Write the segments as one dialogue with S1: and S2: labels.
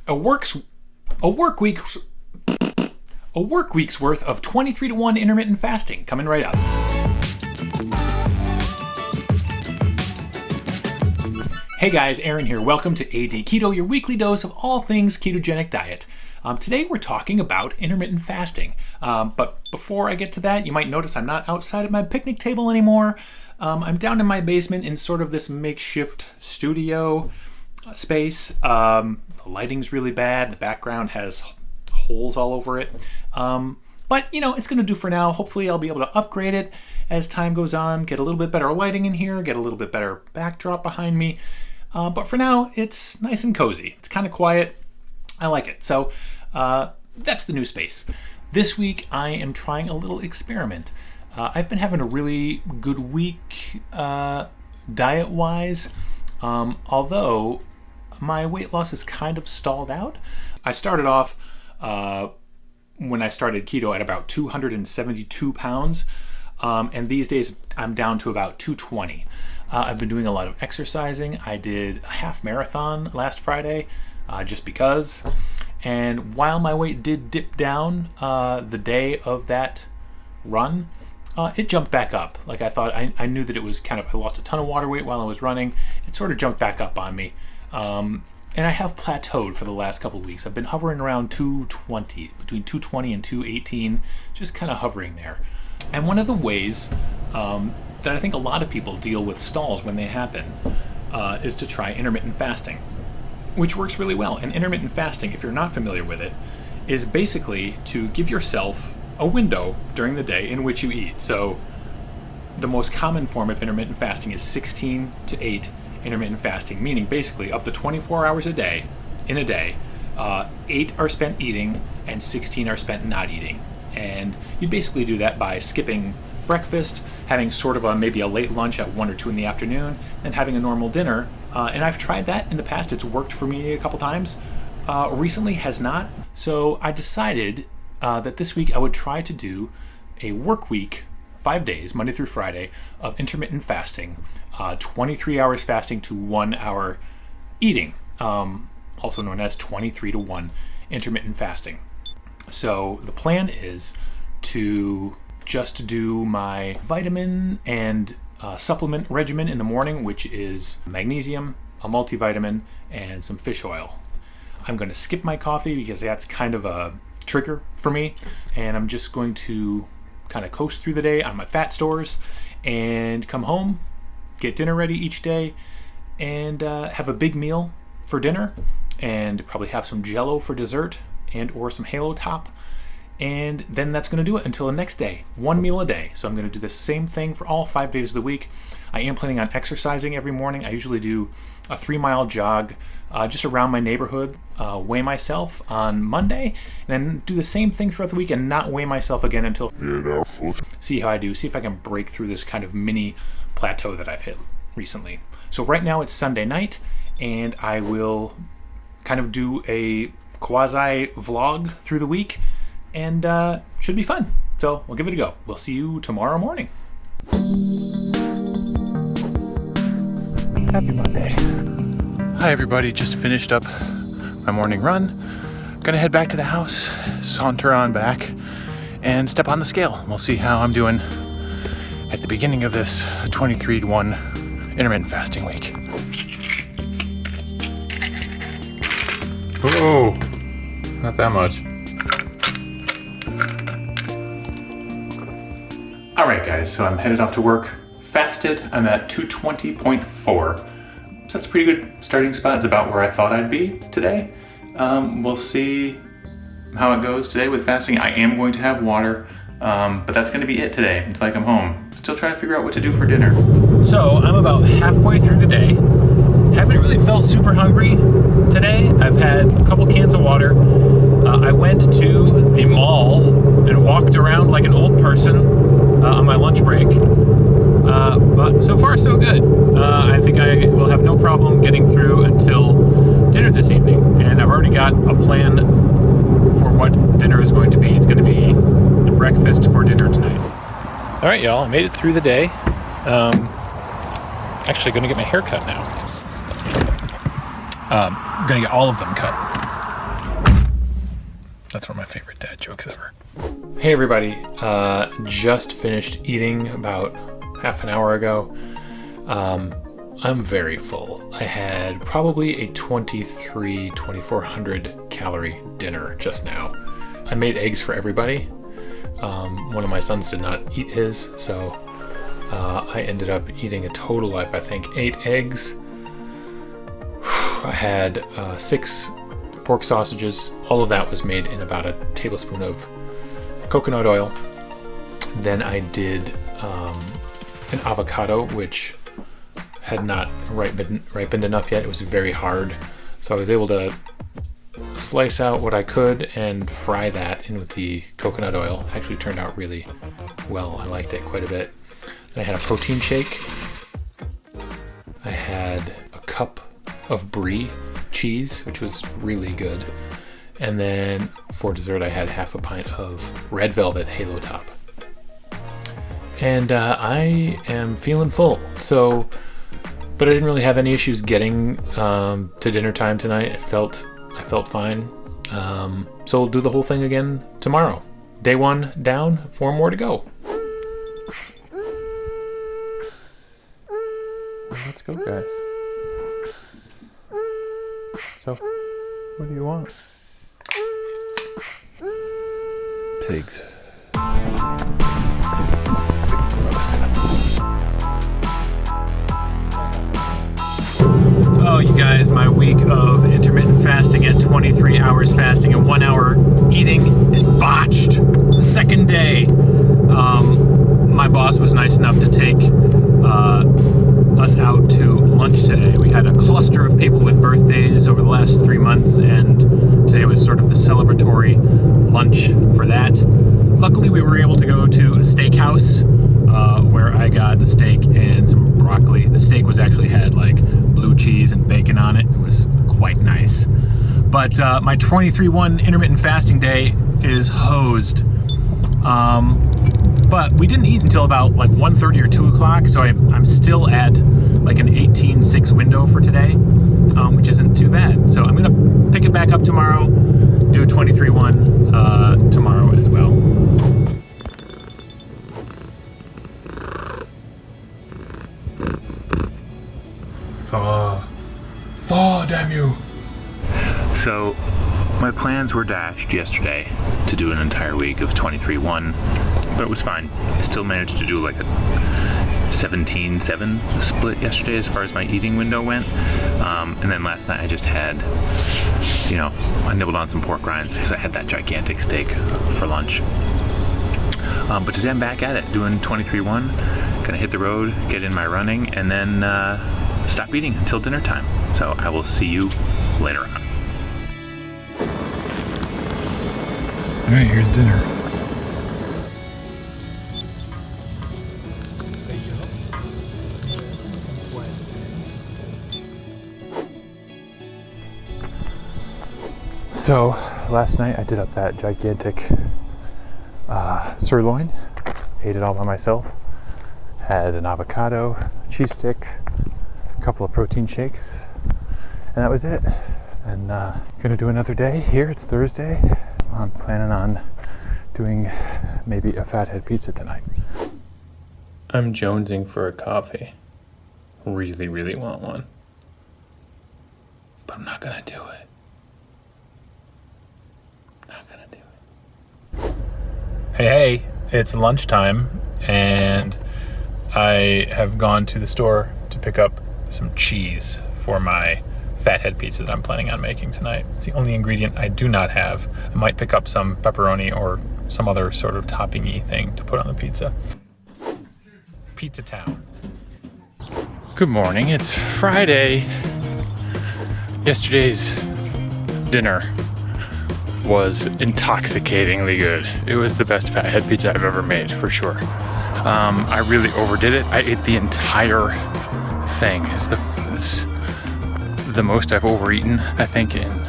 S1: A work's a work week's a work week's worth of 23-to-1 intermittent fasting coming right up. Hey guys, Aaron here. Welcome to AD Keto, your weekly dose of all things ketogenic diet. Today we're talking about intermittent fasting. But before I get to that, you might notice I'm not outside of my picnic table anymore. I'm down in my basement in sort of this makeshift studio space. The lighting's really bad. The background has holes all over it. But, it's going to do for now. Hopefully I'll be able to upgrade it as time goes on, get a little bit better lighting in here, get a little bit better backdrop behind me. But for now, it's nice and cozy. It's kind of quiet. I like it. So that's the new space. This week, I am trying a little experiment. I've been having a really good week diet-wise, although my weight loss is kind of stalled out. I started off when I started keto at about 272 pounds, and these days I'm down to about 220. I've been doing a lot of exercising. I did a half marathon last Friday, just because. And while my weight did dip down the day of that run, it jumped back up. Like I thought, I knew that it was I lost a ton of water weight while I was running. It sort of jumped back up on me. And I have plateaued for the last couple of weeks. I've been hovering around 220, between 220 and 218, just kind of hovering there. And one of the ways that I think a lot of people deal with stalls when they happen is to try intermittent fasting, which works really well. And intermittent fasting, if you're not familiar with it, is basically to give yourself a window during the day in which you eat. So the most common form of intermittent fasting is 16 to 8 intermittent fasting, meaning basically of the 24 hours in a day, 8 are spent eating and 16 are spent not eating. And you basically do that by skipping breakfast, having sort of maybe a late lunch at 1 or 2 in the afternoon, and having a normal dinner. And I've tried that in the past. It's worked for me a couple times. Recently has not. So I decided that this week I would try to do a work week, 5 days, Monday through Friday, of intermittent fasting, 23 hours fasting to 1 hour eating, also known as 23-to-1 intermittent fasting. So the plan is to just do my vitamin and supplement regimen in the morning, which is magnesium, a multivitamin, and some fish oil. I'm going to skip my coffee because that's kind of a trigger for me, and I'm just going to kind of coast through the day on my fat stores and come home, get dinner ready each day, and have a big meal for dinner, and probably have some Jell-O for dessert and or some Halo Top. And then that's going to do it until the next day, 1 meal a day. So I'm going to do the same thing for all 5 days of the week. I am planning on exercising every morning. I usually do a 3-mile jog just around my neighborhood, weigh myself on Monday, and then do the same thing throughout the week and not weigh myself again until see how I do, see if I can break through this kind of mini plateau that I've hit recently. So right now it's Sunday night, and I will kind of do a quasi vlog through the week, and should be fun. So we'll give it a go. We'll see you tomorrow morning. Happy Monday. Hi everybody, just finished up my morning run. Gonna head back to the house, saunter on back, and step on the scale. We'll see how I'm doing at the beginning of this 23-to-1 intermittent fasting week. Oh, not that much. All right, guys, so I'm headed off to work. Fasted, I'm at 220.4. So that's a pretty good starting spot. It's about where I thought I'd be today. We'll see how it goes today with fasting. I am going to have water, but that's going to be it today until I come home. Still trying to figure out what to do for dinner. So I'm about halfway through the day. Haven't really felt super hungry today. I've had a couple cans of water. I went to the mall and walked around like an old person on my lunch break. But so far so good. I think I will have no problem getting through until dinner this evening. And I've already got a plan for what dinner is going to be. It's going to be the breakfast for dinner tonight. All right, y'all, I made it through the day. Actually going to get my hair cut now. I'm going to get all of them cut. That's one of my favorite dad jokes ever. Hey everybody, just finished eating about half an hour ago. I'm very full. I had probably a 2,400 calorie dinner just now. I made eggs for everybody. One of my sons did not eat his, so I ended up eating a total of, I think, 8 eggs. I had 6 pork sausages. All of that was made in about a tablespoon of coconut oil. Then I did an avocado, which had not ripened enough yet. It was very hard. So I was able to slice out what I could and fry that in with the coconut oil. Actually turned out really well. I liked it quite a bit. Then I had a protein shake. I had a cup of brie cheese, which was really good. And then for dessert, I had half a pint of red velvet Halo Top. And I am feeling full. So, but I didn't really have any issues getting to dinner time tonight. I felt fine. So we'll do the whole thing again tomorrow. Day 1 down, 4 more to go. Let's go, guys. So, what do you want? Pigs. Oh, you guys, my week of intermittent fasting at 23 hours fasting and 1 hour eating is botched. The second day. My boss was nice enough to take us out to lunch today. We had a cluster of people with birthdays over the last 3 months, and today was sort of the celebratory lunch for that. Luckily, we were able to go to a steakhouse where I got a steak and some broccoli. The steak actually had like blue cheese and bacon on it. It was quite nice. But my 23-1 intermittent fasting day is hosed. But we didn't eat until about like 1:30 or 2 o'clock, so I'm still at like an 18:6 window for today, which isn't too bad. So I'm gonna pick it back up tomorrow, do 23-1 tomorrow as well. Thaw, damn you! So my plans were dashed yesterday to do an entire week of 23-1. But it was fine. I still managed to do like a 17-7 split yesterday as far as my eating window went. And then last night I just had, I nibbled on some pork rinds because I had that gigantic steak for lunch. But today I'm back at it, doing 23-1. Gonna hit the road, get in my running, and then stop eating until dinner time. So I will see you later on. All right, here's dinner. So last night I did up that gigantic sirloin, ate it all by myself, had an avocado, cheese stick, a couple of protein shakes, and that was it. And gonna do another day here. It's Thursday. I'm planning on doing maybe a fathead pizza tonight. I'm jonesing for a coffee. Really, really want one. But I'm not gonna do it. Hey, it's lunchtime, and I have gone to the store to pick up some cheese for my fathead pizza that I'm planning on making tonight. It's the only ingredient I do not have. I might pick up some pepperoni or some other sort of topping-y thing to put on the pizza. Pizza Town. Good morning, it's Friday. Yesterday's dinner was intoxicatingly good. It was the best fathead pizza I've ever made, for sure. I really overdid it. I ate the entire thing. It's the most I've overeaten, I think, in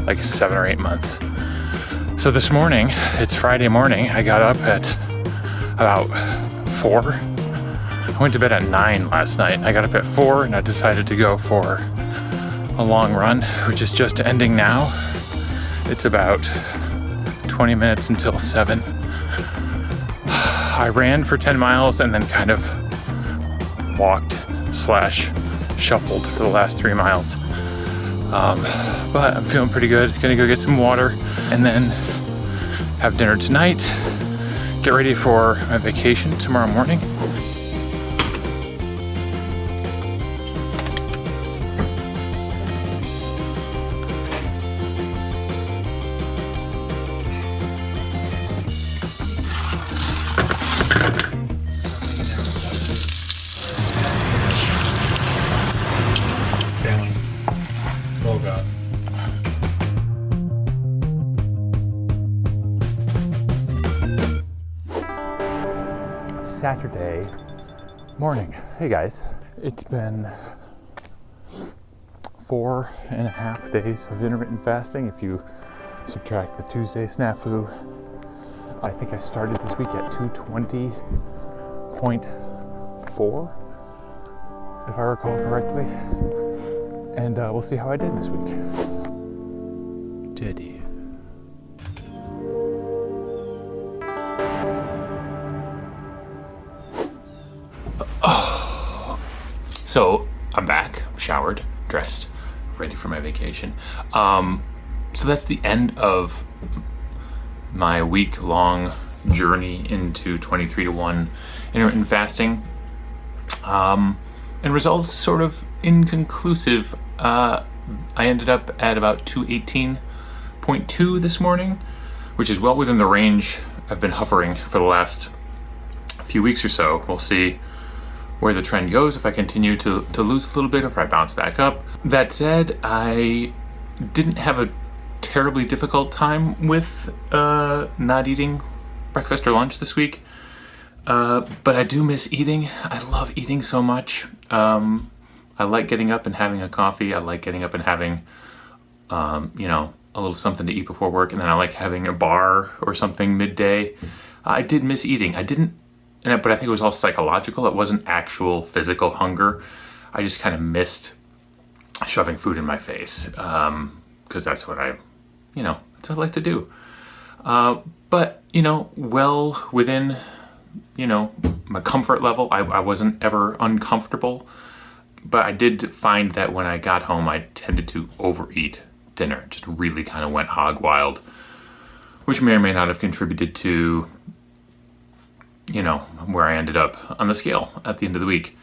S1: like 7 or 8 months. So this morning, it's Friday morning, I got up at about 4. I went to bed at 9 last night. I got up at 4 and I decided to go for a long run, which is just ending now. It's about
S2: 20 minutes until 7. I ran for 10 miles and then kind of walked / shuffled for the last 3 miles. But I'm feeling pretty good. Gonna go get some water and then have dinner tonight. Get ready for my vacation tomorrow morning.
S1: Oh God.
S2: Saturday morning. Hey guys, it's been 4.5 days of intermittent fasting if you subtract the Tuesday snafu. I think I started this week at 220.4 if I recall correctly, and we'll see how I did this week. Teddy.
S1: So I'm back, showered, dressed, ready for my vacation. So that's the end of my week-long journey into 23-to-1 intermittent fasting. And results sort of inconclusive. I ended up at about 218.2 this morning, which is well within the range I've been hovering for the last few weeks or so. We'll see where the trend goes, if I continue to lose a little bit or if I bounce back up. That said, I didn't have a terribly difficult time with not eating breakfast or lunch this week, but I do miss eating. I love eating so much. I like getting up and having a coffee. I like getting up and having a little something to eat before work, and then I like having a bar or something midday. I did miss eating. But I think it was all psychological. It wasn't actual physical hunger. I just kind of missed shoving food in my face, because that's what that's what I like to do. But well within my comfort level. I wasn't ever uncomfortable, but I did find that when I got home, I tended to overeat dinner. Just really kind of went hog wild, which may or may not have contributed to where I ended up on the scale at the end of the week.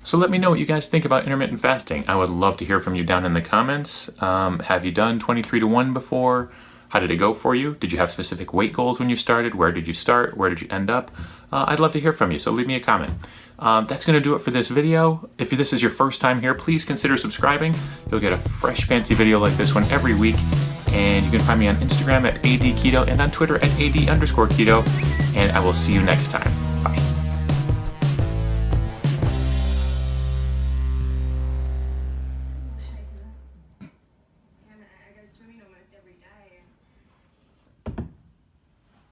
S1: So let me know what you guys think about intermittent fasting. I would love to hear from you down in the comments. Have you done 23-to-1 before? How did it go for you? Did you have specific weight goals when you started? Where did you start? Where did you end up? I'd love to hear from you, so leave me a comment. That's going to do it for this video. If this is your first time here, please consider subscribing. You'll get a fresh, fancy video like this one every week. And you can find me on Instagram at ADKeto and on Twitter at AD_keto. And I will see you next time.